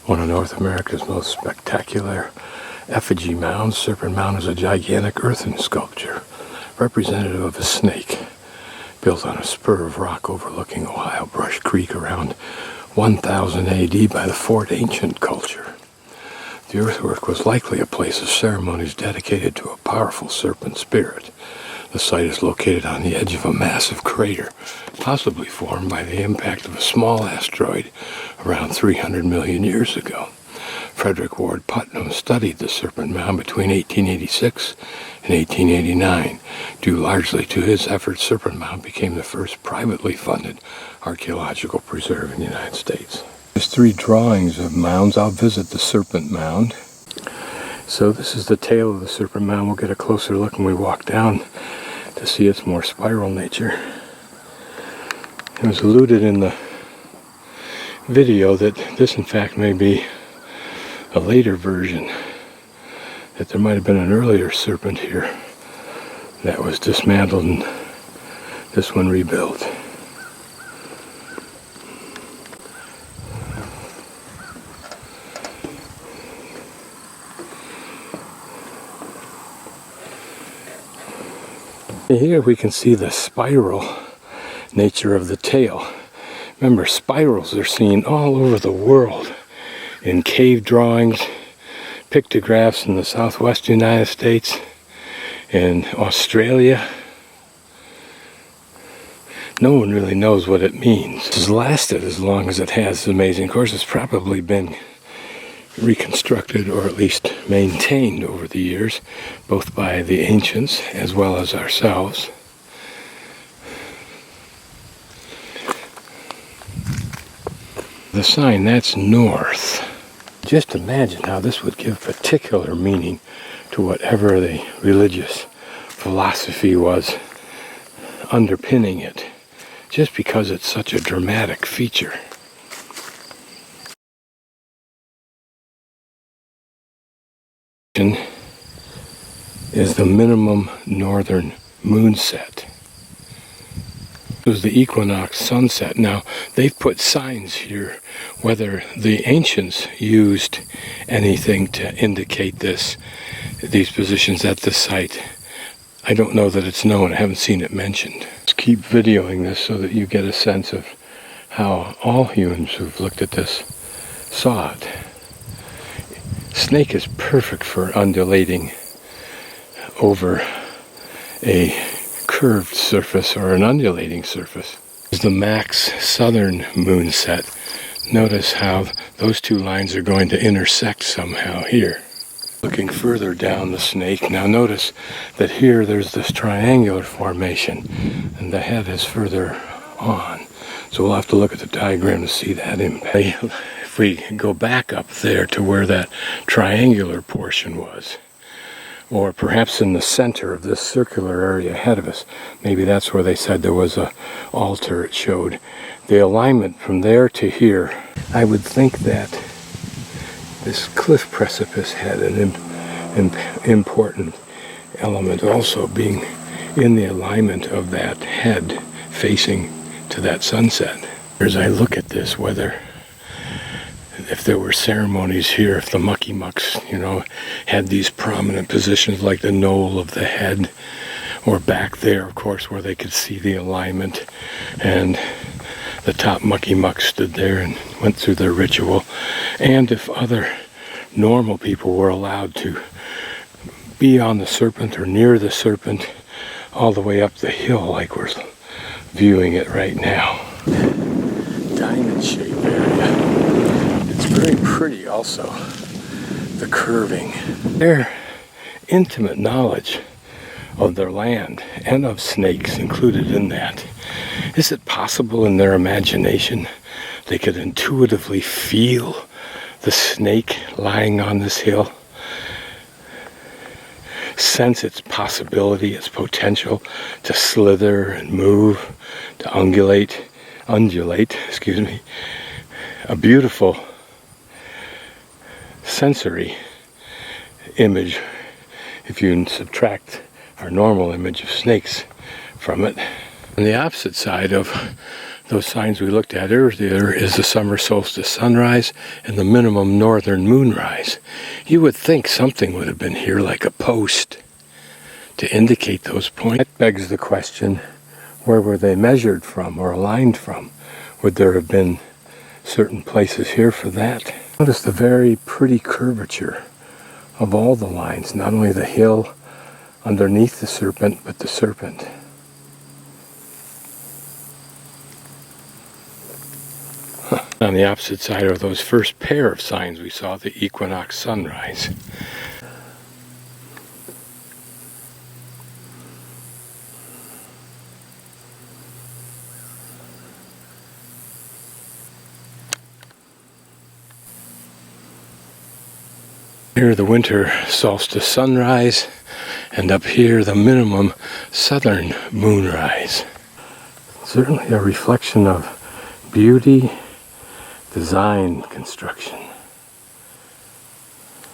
One of North America's most spectacular effigy mounds, Serpent Mound is a gigantic earthen sculpture representative of a snake, built on a spur of rock overlooking Ohio Brush Creek around 1000 AD by the Fort Ancient culture. The earthwork was likely a place of ceremonies dedicated to a powerful serpent spirit. The site is located on the edge of a massive crater, possibly formed by the impact of a small asteroid around 300 million years ago. Frederick Ward Putnam studied the Serpent Mound between 1886 and 1889. Due largely to his efforts, Serpent Mound became the first privately funded archaeological preserve in the United States. There's 3 drawings of mounds. I'll visit the Serpent Mound. So this is the tail of the Serpent Mound. We'll get a closer look when we walk down to see its more spiral nature. It was alluded in the video that this in fact may be a later version, that there might have been an earlier serpent here that was dismantled and this one rebuilt. Here we can see the spiral nature of the tail. Remember, spirals are seen all over the world in cave drawings, pictographs in the southwest United States, in Australia. No one really knows what it means. It's lasted as long as it has. It's amazing. Of course, it's probably been reconstructed or at least maintained over the years, both by the ancients as well as ourselves. The sign, that's north. Just imagine how this would give particular meaning to whatever the religious philosophy was underpinning it, just because it's such a dramatic feature. Is the minimum northern moonset. It was the equinox sunset. Now, they've put signs here. Whether the ancients used anything to indicate these positions at the site, I don't know that it's known. I haven't seen it mentioned. Let's keep videoing this so that you get a sense of how all humans who've looked at this saw it. Snake is perfect for undulating over a curved surface or an undulating surface. This is the max southern moonset. Notice how those 2 lines are going to intersect somehow here. Looking further down the snake, now notice that here there's this triangular formation and the head is further on. So we'll have to look at the diagram to see that impact. If we go back up there to where that triangular portion was, or perhaps in the center of this circular area ahead of us, maybe that's where they said there was an altar. It showed the alignment from there to here. I would think that this cliff precipice had an important element also, being in the alignment of that head facing to that sunset. As I look at this, whether if there were ceremonies here, if the mucky mucks, had these prominent positions like the knoll of the head, or back there, of course, where they could see the alignment, and the top mucky mucks stood there and went through their ritual, and if other normal people were allowed to be on the serpent or near the serpent all the way up the hill like we're viewing it right now. Diamond shaped area. It's very pretty also, the curving. Their intimate knowledge of their land and of snakes included in that. Is it possible in their imagination they could intuitively feel the snake lying on this hill? Sense its possibility, its potential to slither and move, to undulate, a beautiful sensory image if you subtract our normal image of snakes from it. On the opposite side of those signs we looked at earlier is the summer solstice sunrise and the minimum northern moonrise. You would think something would have been here, like a post, to indicate those points. That begs the question, where were they measured from or aligned from? Would there have been certain places here for that? Notice the very pretty curvature of all the lines, not only the hill underneath the serpent, but the serpent. On the opposite side of those first pair of signs we saw, the equinox sunrise. Here the winter solstice sunrise, and up here the minimum southern moonrise. Certainly a reflection of beauty, design, construction.